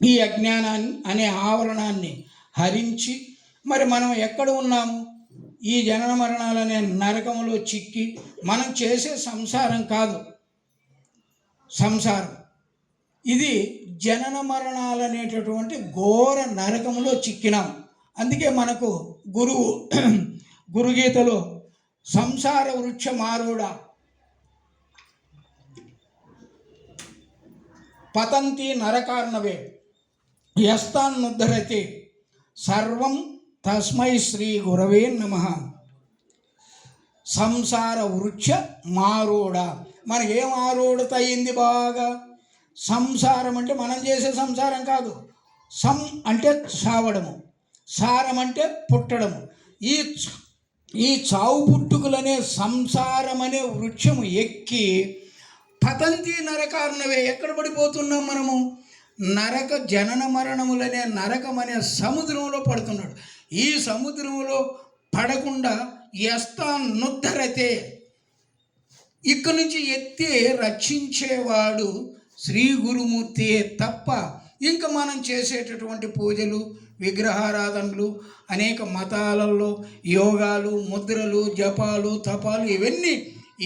ఈ అజ్ఞానాన్ని అనే ఆవరణాన్ని హరించి మరి మనం ఎక్కడ ఉన్నాము? ఈ జనన మరణాలనే నరకంలో చిక్కి మనం చేసే సంసారం కాదు సంసారం, ఇది జనన మరణాలు అనేటటువంటి ఘోర నరకంలో చిక్కినాం. అందుకే మనకు గురుగీతలో సంసార వృక్ష మారూఢ పతంతి నరకార్ణవే యస్తాన్నుద్ధరతి సర్వం తస్మై శ్రీ గురవే నమః. సంసార వృక్ష మారూఢ, మనకేం ఆరూఢత అయింది బాగా? సంసారం అంటే మనం చేసే సంసారం కాదు. అంటే చావడము, సారం అంటే పుట్టడము. ఈ చావు పుట్టుకులనే సంసారం అనే వృక్షము ఎక్కి పతంతి నరకార్ణవే, ఎక్కడ పడిపోతున్నాం మనము? నరక జనన మరణములనే నరకం అనే సముద్రంలో పడుతున్నాడు. ఈ సముద్రంలో పడకుండా యస్తాన్నుద్ధరతే, ఇక్కడి నుంచి ఎత్తి రక్షించేవాడు శ్రీ గురుమూర్తియే తప్ప ఇంకా మనం చేసేటటువంటి పూజలు, విగ్రహారాధనలు, అనేక మతాలలో యోగాలు, ముద్రలు, జపాలు, తపాలు ఇవన్నీ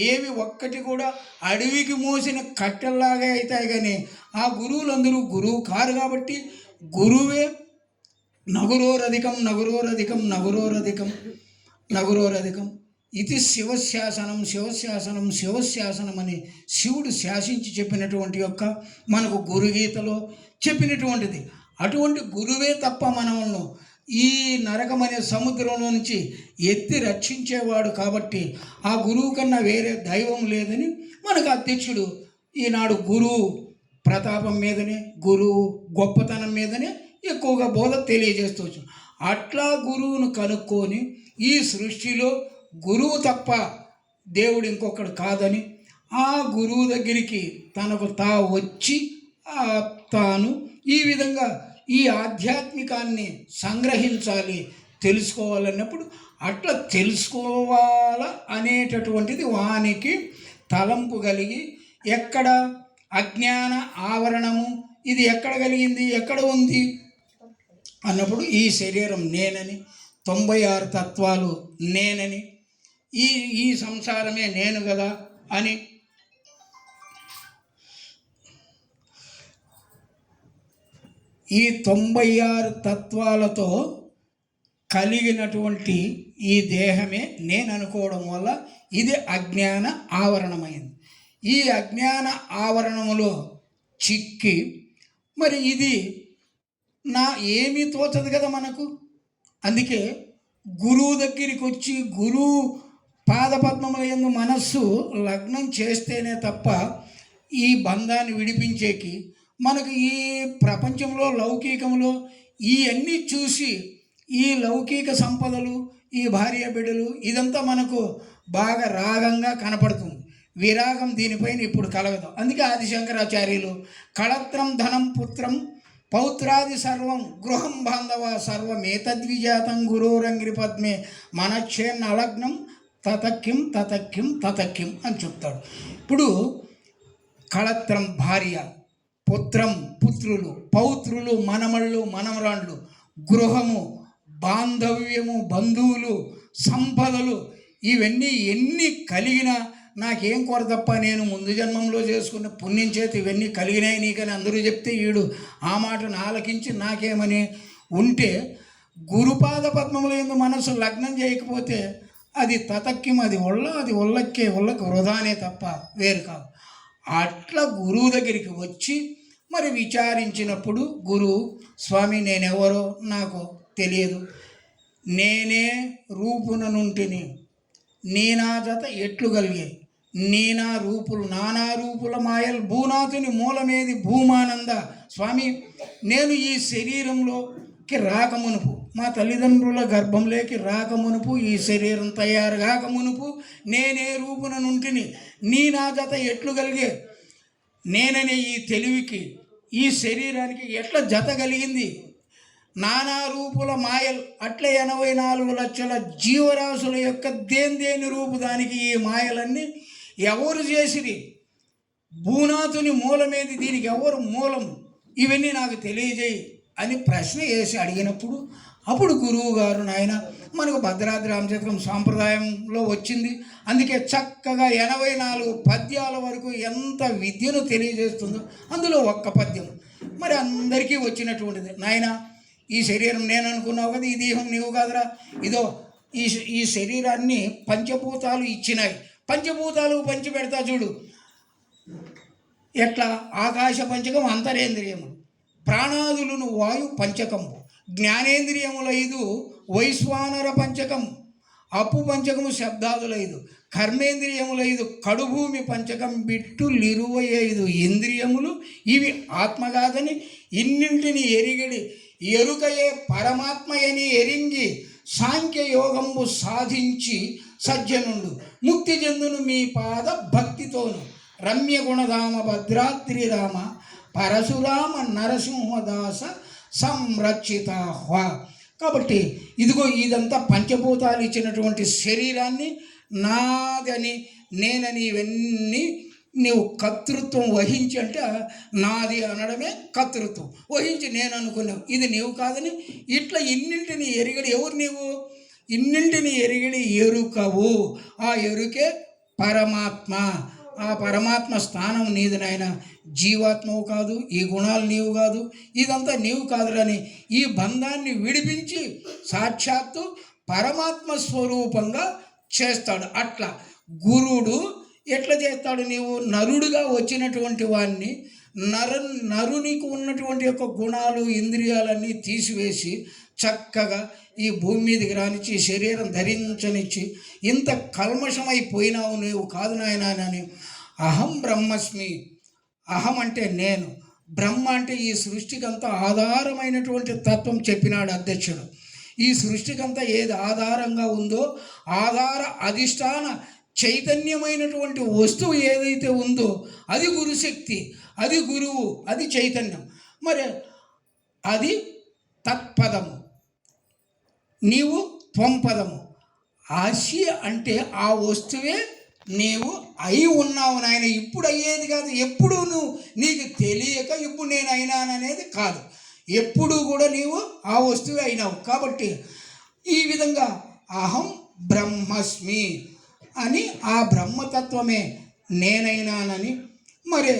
ఏవి ఒక్కటి కూడా అడవికి మోసిన కట్టెల్లాగా అవుతాయి. కానీ ఆ గురువులందరూ గురువు కారు కాబట్టి గురువే నగురోరధికం నగురోరధికం నగురోరధికం నగురోరధికం ఇది శివశాసనం శివశాసనం శివశాసనం అని శివుడు శాసించి చెప్పినటువంటి యొక్క మనకు గురుగీతలో చెప్పినటువంటిది. అటువంటి గురువే తప్ప మనల్ని ఈ నరకం అనే సముద్రంలో నుంచి ఎత్తి రక్షించేవాడు కాబట్టి ఆ గురువు కన్నా వేరే దైవం లేదని మనకు అధ్యక్షుడు ఈనాడు గురువు ప్రతాపం మీదనే, గురువు గొప్పతనం మీదనే ఎక్కువగా బోధ తెలియజేస్తూ అట్లా గురువును కనుక్కొని ఈ సృష్టిలో గురువు తప్ప దేవుడు ఇంకొకడు కాదని ఆ గురువు దగ్గరికి తనకు వచ్చి తాను ఈ విధంగా ఈ ఆధ్యాత్మికాన్ని సంగ్రహించాలి, తెలుసుకోవాలన్నప్పుడు అట్లా తెలుసుకోవాల అనేటటువంటిది వానికి తలంపు కలిగి, ఎక్కడ అజ్ఞాన ఆవరణము ఇది ఎక్కడ కలిగింది, ఎక్కడ ఉంది అన్నప్పుడు ఈ శరీరం నేనని, 96 తత్వాలు నేనని, ఈ సంసారమే నేను కదా అని ఈ 96 తత్వాలతో కలిగినటువంటి ఈ దేహమే నేను అనుకోవడం వల్ల ఇది అజ్ఞాన ఆవరణమైంది. ఈ అజ్ఞాన ఆవరణములో చిక్కి మరి ఇది ఏమీ తోచదు కదా మనకు. అందుకే గురువు దగ్గరికి వచ్చి గురువు పాదపద్మముల యందు మనస్సు లగ్నం చేస్తేనే తప్ప ఈ బంధాన్ని విడిపించేకి మనకు ఈ ప్రపంచంలో లౌకికంలో ఇవన్నీ చూసి ఈ లౌకిక సంపదలు, ఈ భార్య బిడ్డలు ఇదంతా మనకు బాగా రాగంగా కనపడుతుంది. విరాగం దీనిపైన ఇప్పుడు కలగదు. అందుకే ఆదిశంకరాచార్యులు కళత్రం ధనం పుత్రం పౌత్రాది సర్వం గృహం బాంధవ సర్వమేతద్విజాతం గురోరంగిరి పద్మే మనక్షేన్న అలగ్నం తతక్కిం తతక్కిం తతక్కిం అని చెప్తాడు. ఇప్పుడు కళత్రం భార్య, పుత్రం పుత్రులు, పౌత్రులు మనమళ్ళు మనమరాళ్ళు, గృహము బాంధవ్యము బంధువులు సంపదలు ఇవన్నీ ఎన్ని కలిగినా నాకేం కొరతప్ప, నేను ముందు జన్మంలో చేసుకున్న పుణ్యం చేతి ఇవన్నీ కలిగినాయి నీకని అందరూ చెప్తే ఈడు ఆ మాటను ఆలకించి నాకేమని ఉంటే గురుపాద పద్మముల యందు మనసు లగ్నం చేయకపోతే అది తతక్కిం, అది ఒళ్ళకే వృధానే తప్ప వేరు కాదు. అట్లా గురువు దగ్గరికి వచ్చి మరి విచారించినప్పుడు గురువు స్వామి నేనెవరో నాకు తెలియదు, నేనే రూపున నుంటిని, నేనా జత ఎట్లు కలిగే, నేనా రూపులు నానా రూపుల మాయల్ భూనాథుని మూలమేది భూమానంద. స్వామి నేను ఈ శరీరంలోకి రాకమునుపు, మా తల్లిదండ్రుల గర్భంలోకి రాకమునుపు, ఈ శరీరం తయారు కాకమునుపు నేనే రూపున నుంటిని, నీ నా జత ఎట్లు కలిగే, నేననే ఈ తెలివికి ఈ శరీరానికి ఎట్లా జత కలిగింది, నానా రూపుల మాయలు అట్లే 84 లక్షల జీవరాశుల యొక్క దేని రూపు దానికి ఈ మాయలన్నీ ఎవరు చేసిరి, భూనాథుని మూలమేది, దీనికి ఎవరు మూలం, ఇవన్నీ నాకు తెలియజేయి అని ప్రశ్న వేసి అడిగినప్పుడు అప్పుడు గురువు గారు నాయన మనకు భద్రాద్రి రామచంద్రం సాంప్రదాయంలో వచ్చింది, అందుకే చక్కగా 84 పద్యాల వరకు ఎంత విద్యను తెలియజేస్తుందో అందులో ఒక్క పద్యం మరి అందరికీ వచ్చినటువంటిది. నాయన ఈ శరీరం నేను అనుకున్నావు కదా, ఈ దేహం నీవు కాదురా, ఇదో ఈ శరీరాన్ని పంచభూతాలు ఇచ్చినాయి, పంచభూతాలు పంచి పెడతా చూడు. ఎట్లా? ఆకాశ పంచకం అంతరేంద్రియము, ప్రాణాదులను వాయు పంచకము, జ్ఞానేంద్రియముల 5 వైశ్వానర పంచకం, అప్పు పంచకము శబ్దాదుల 5, కర్మేంద్రియముల 5 కడుభూమి పంచకం బిట్టు 25 ఇంద్రియములు ఇవి ఆత్మగాదని ఇన్నింటిని ఎరిగడి ఎరుకయే పరమాత్మయని ఎరింగి సాంఖ్యయోగంబు సాధించి సజ్జనుండు ముక్తి చెందును మీ పాద భక్తితోను రమ్య గుణధామ భద్రాద్రి రామ పరశురామ నరసింహదాస సంరక్షితాహ్వ. కాబట్టి ఇదిగో ఇదంతా పంచభూతాలు ఇచ్చినటువంటి శరీరాన్ని నాదని నేనని ఇవన్నీ నీవు కర్తృత్వం వహించి, అంటే నాది అనడమే కర్తృత్వం వహించి నేను అనుకున్నావు ఇది నీవు కాదని ఇట్లా ఇన్నింటిని ఎరిగడి ఎవరు నీవు? ఇన్నింటిని ఎరిగడి ఎరుకవు, ఆ ఎరుకే పరమాత్మ. ఆ పరమాత్మ స్థానం నీది నాయన, జీవాత్మవు కాదు, ఈ గుణాలు నీవు కాదు, ఇదంతా నీవు కాదులని ఈ బంధాన్ని విడిపించి సాక్షాత్తు పరమాత్మ స్వరూపంగా చేస్తాడు. అట్లా గురుడు ఎట్లా చేస్తాడు? నీవు నరుడుగా వచ్చినటువంటి వాడిని నరునికి ఉన్నటువంటి యొక్క గుణాలు ఇంద్రియాలన్నీ తీసివేసి చక్కగా ఈ భూమి మీదకి రానిచ్చి శరీరం ధరించనిచ్చి ఇంత కల్మషమైపోయినావు నీవు కాదు నాయన అని అహం బ్రహ్మస్మి, అహం అంటే నేను, బ్రహ్మ అంటే ఈ సృష్టికంతా ఆధారమైనటువంటి తత్వం చెప్పినాడు అధ్యక్షుడు. ఈ సృష్టికంతా ఏది ఆధారంగా ఉందో ఆధార అధిష్టాన చైతన్యమైనటువంటి వస్తువు ఏదైతే ఉందో అది గురుశక్తి, అది గురువు, అది చైతన్యం. మరి అది తత్పదము, నీవు త్వంపదము. ఆశయ అంటే ఆ వస్తువే నీవు అయి ఉన్నావు నాయన. ఇప్పుడు అయ్యేది కాదు, ఎప్పుడు నువ్వు నీకు తెలియక ఇప్పుడు నేను అయినాననేది కాదు, ఎప్పుడు కూడా నీవు ఆ వస్తువే అయినావు. కాబట్టి ఈ విధంగా అహం బ్రహ్మస్మి అని ఆ బ్రహ్మతత్వమే నేనైనానని మరి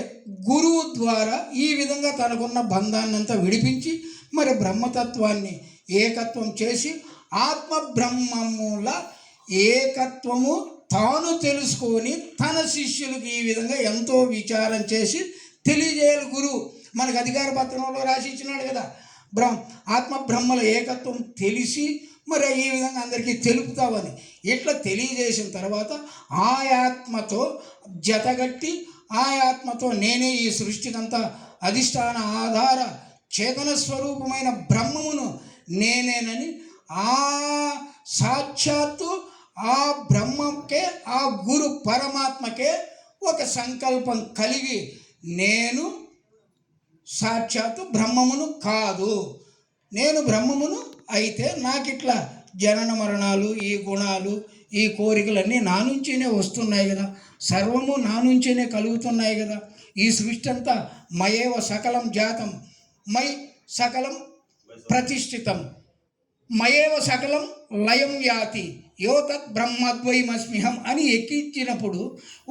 గురువు ద్వారా ఈ విధంగా తనకున్న బంధాన్నంతా విడిపించి మరి బ్రహ్మతత్వాన్ని ఏకత్వం చేసి ఆత్మ బ్రహ్మముల ఏకత్వము తాను తెలుసుకొని తన శిష్యులకు ఈ విధంగా ఎంతో విచారం చేసి తెలియజేయాలి గురువు. మనకు అధికార పత్రంలో రాసి ఇచ్చినాడు కదా, ఆత్మ బ్రహ్మల ఏకత్వం తెలిసి మరి ఈ విధంగా అందరికీ తెలుపుతావని. ఇట్లా తెలియజేసిన తర్వాత ఆ ఆత్మతో జతగట్టి ఆ ఆత్మతో నేనే ఈ సృష్టికంతా అధిష్టాన ఆధార చేతన స్వరూపమైన బ్రహ్మమును నేనేనని ఆ సాక్షాత్తు ఆ బ్రహ్మకే ఆ గురు పరమాత్మకే ఒక సంకల్పం కలిగి నేను సాక్షాత్తు బ్రహ్మమును కాదు, నేను బ్రహ్మమును అయితే నాకిట్లా జనన మరణాలు ఈ గుణాలు ఈ కోరికలన్నీ నా నుంచినే వస్తున్నాయి కదా, సర్వము నా నుంచినే కలుగుతున్నాయి కదా. ఈ సృష్టి అంతా మయేవ సకలం జాతం మై సకలం ప్రతిష్ఠితం మయేవ సకలం లయం యాతి యోతత్ బ్రహ్మద్వైమస్మిహం అని ఎక్కించినప్పుడు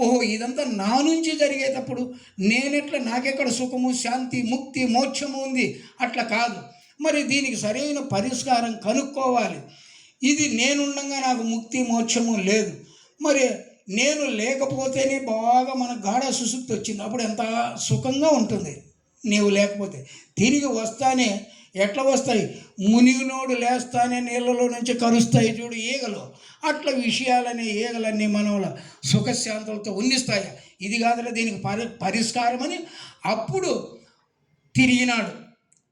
ఓహో ఇదంతా నా నుంచి జరిగేటప్పుడు నేనెట్లా, నాకెక్కడ సుఖము శాంతి ముక్తి మోక్షము ఉంది? అట్లా కాదు. మరి దీనికి సరైన పరిష్కారం కనుక్కోవాలి. ఇది నేనుండగా నాకు ముక్తి మోక్షము లేదు, మరి నేను లేకపోతేనే బాగా మనకు గాఢ సుశుక్తి వచ్చింది, అప్పుడు ఎంత సుఖంగా ఉంటుంది. నీవు లేకపోతే తిరిగి వస్తానే ఎట్లా వస్తాయి? మునిగినోడు లేస్తానే నీళ్ళలో నుంచి కరుస్తాయి చూడు ఈగలు, అట్లా విషయాలనే ఈగలన్నీ మనలో సుఖశాంతులతో ఉండిస్తాయి. ఇది కాదులే దీనికి పరిష్కారం అని అప్పుడు తిరిగినాడు.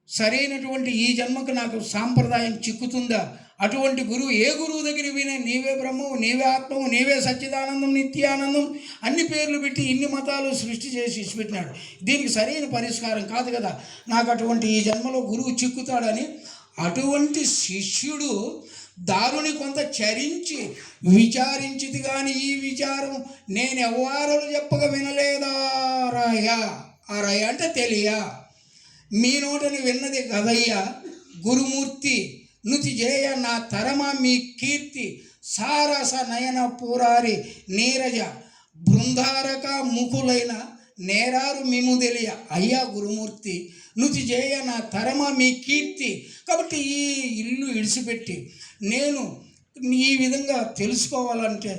సరైనటువంటి ఈ జన్మకు నాకు సాంప్రదాయం చిక్కుతుందా? అటువంటి గురువు ఏ గురువు దగ్గర వినే నీవే బ్రహ్మవు, నీవే ఆత్మవు, నీవే సచ్చిదానందం నిత్యానందం అన్ని పేర్లు పెట్టి ఇన్ని మతాలు సృష్టి చేసి ఇచ్చిపెట్టినాడు. దీనికి సరైన పరిష్కారం కాదు కదా, నాకు అటువంటి ఈ జన్మలో గురువు చిక్కుతాడని అటువంటి శిష్యుడు దారుని కొంత చరించి విచారించిది కానీ ఈ విచారం నేను ఎవ్వారలు చెప్పక వినలేదా రాయ. ఆ రాయ అంటే తెలియ మీ నోటని విన్నది కదయ్యా గురుమూర్తి నుతి జేయ నా తరమ మీ కీర్తి సారస నయన పూరారి నీరజ బృందారక ముకులైన నేరారు మిము తెలియ అయ్యా గురుమూర్తి నుతి జేయ నా తరమ మీ కీర్తి. కాబట్టి ఈ ఇల్లు ఇడిచిపెట్టి నేను ఈ విధంగా తెలుసుకోవాలంటే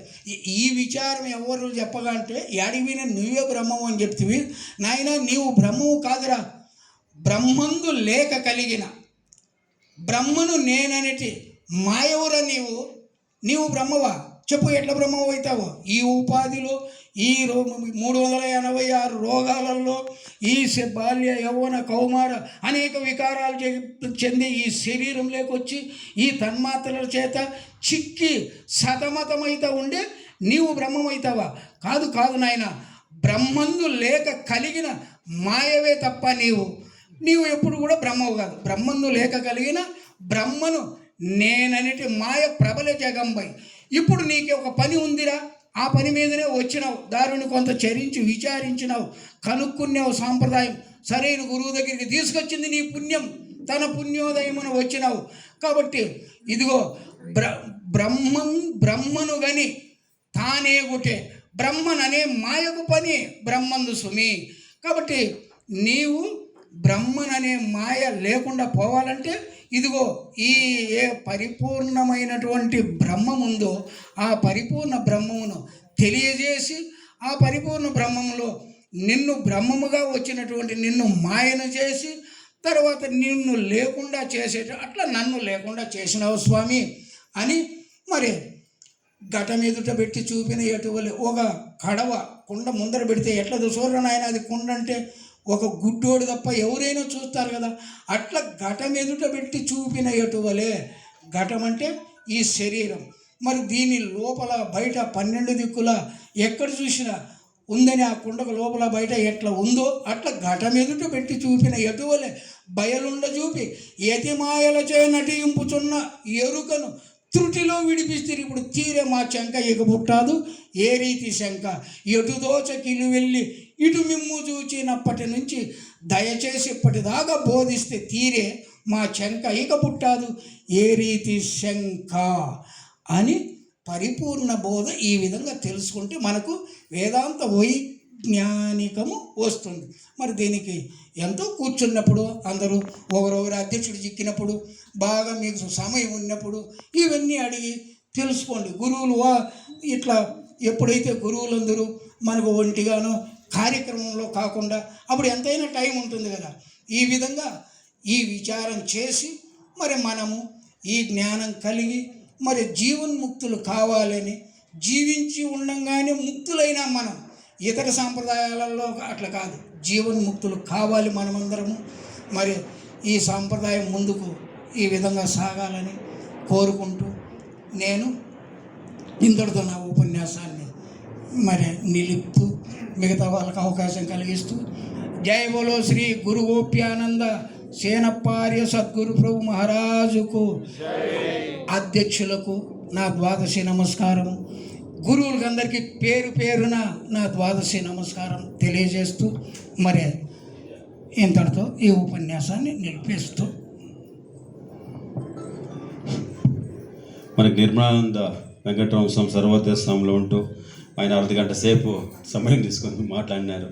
ఈ విచారం ఎవరు చెప్పగా అంటే అడిగిన నువ్వే బ్రహ్మము అని చెప్తివి. నాయన నీవు బ్రహ్మము కాదురా, బ్రహ్మందు లేక కలిగిన బ్రహ్మను నేననేటి మాయవురా నీవు బ్రహ్మవా చెప్పు, ఎట్లా బ్రహ్మవు అవుతావో? ఈ ఉపాధిలో ఈ 386 రోగాలలో ఈ బాల్య యౌవన కౌమార అనేక వికారాలు చెంది ఈ శరీరంలోకి వచ్చి ఈ తన్మాత్రల చేత చిక్కి సతమతమైతే ఉండే నీవు బ్రహ్మమవుతావా? కాదు నాయన, బ్రహ్మందు లేక కలిగిన మాయవే తప్ప నీవు ఎప్పుడు కూడా బ్రహ్మవు కాదు. బ్రహ్మందు లేక కలిగిన బ్రహ్మను నేననేటి మాయ ప్రబల జగంబై. ఇప్పుడు నీకు ఒక పని ఉందిరా, ఆ పని మీదనే వచ్చినావు, దారిని కొంత చరించి విచారించినావు, కనుక్కున్నావు సాంప్రదాయం, సరైన గురువు దగ్గరికి తీసుకొచ్చింది నీ పుణ్యం, తన పుణ్యోదయమున వచ్చినావు. కాబట్టి ఇదిగో బ్రహ్మను గని తానే గుటే బ్రహ్మననే మాయకు పని బ్రహ్మందు సుమి. కాబట్టి నీవు బ్రహ్మననే మాయ లేకుండా పోవాలంటే ఇదిగో ఈ ఏ పరిపూర్ణమైనటువంటి బ్రహ్మముందో ఆ పరిపూర్ణ బ్రహ్మమును తెలియజేసి ఆ పరిపూర్ణ బ్రహ్మములో నిన్ను బ్రహ్మముగా వచ్చినటువంటి నిన్ను మాయను చేసి తర్వాత నిన్ను లేకుండా అట్లా నన్ను లేకుండా చేసినావు స్వామి అని మరి ఘటం ఎదుట పెట్టి చూపిన ఎటువలే ఒక కడవ కుండ ముందర పెడితే ఎట్లా చూడరు నాయన, అది కుండ అంటే ఒక గుడ్డోడు తప్ప ఎవరైనా చూస్తారు కదా, అట్లా ఘటం ఎదుట పెట్టి చూపిన ఎటువలే. ఘటం అంటే ఈ శరీరం, మరి దీని లోపల బయట 12 దిక్కుల ఎక్కడ చూసినా ఉందని ఆ కుండకు లోపల బయట ఎట్లా ఉందో అట్లా ఘటం ఎదుట పెట్టి చూపిన ఎటువలే బయలుండ చూపి యతి మాయలచే నటింపుచున్న ఎరుకను త్రుటిలో విడిపిస్తే ఇప్పుడు తీరే మా శంక ఇక పుట్టాదు ఏ రీతి శంక ఎటు దోచకిలు వెళ్ళి ఇటు మిమ్ము చూచినప్పటి నుంచి దయచేసి ఇప్పటిదాకా బోధిస్తే తీరే మా శంక ఇక పుట్టాదు ఏ రీతి శంక అని పరిపూర్ణ బోధ ఈ విధంగా తెలుసుకుంటే మనకు వేదాంత వైజ్ఞానికము వస్తుంది. మరి దీనికి ఎంతో కూర్చున్నప్పుడు అందరూ ఒకరొకరు అధ్యక్షుడు చిక్కినప్పుడు బాగా మీకు సమయం ఉన్నప్పుడు ఇవన్నీ అడిగి తెలుసుకోండి. గురువులు ఇట్లా ఎప్పుడైతే గురువులందరూ మనకు ఒంటిగానో కార్యక్రమంలో కాకుండా అప్పుడు ఎంతైనా టైం ఉంటుంది కదా, ఈ విధంగా ఈ విచారం చేసి మరి మనము ఈ జ్ఞానం కలిగి మరి జీవన్ముక్తులు కావాలని జీవించి ఉండంగానే ముక్తులైనా మనం ఇతర సాంప్రదాయాలలో అట్లా కాదు, జీవన్ముక్తులు కావాలి మనమందరము. మరి ఈ సాంప్రదాయం ముందుకు ఈ విధంగా సాగాలని కోరుకుంటూ నేను ఇంతటితో నా ఉపన్యాసాన్ని మరి నిలుపుతూ మిగతా వాళ్ళకు అవకాశం కలిగిస్తూ జై బోలో శ్రీ గురు గోప్యానంద సేనపార్య సద్గురు ప్రభు మహారాజుకు అధ్యక్షులకు నా ద్వాదశి నమస్కారము, గురువులకు అందరికీ పేరు పేరున నా ద్వాదశి నమస్కారం తెలియజేస్తూ మరి ఇంతటితో ఈ ఉపన్యాసాన్ని నిలిపేస్తూ మనకి నిర్మలానంద వెంకటరామ స్వామి సర్వోదయ స్థానంలో ఉంటూ ఆయన 1/2 గంట సేపు సమయం తీసుకొని మాట్లాడినారు.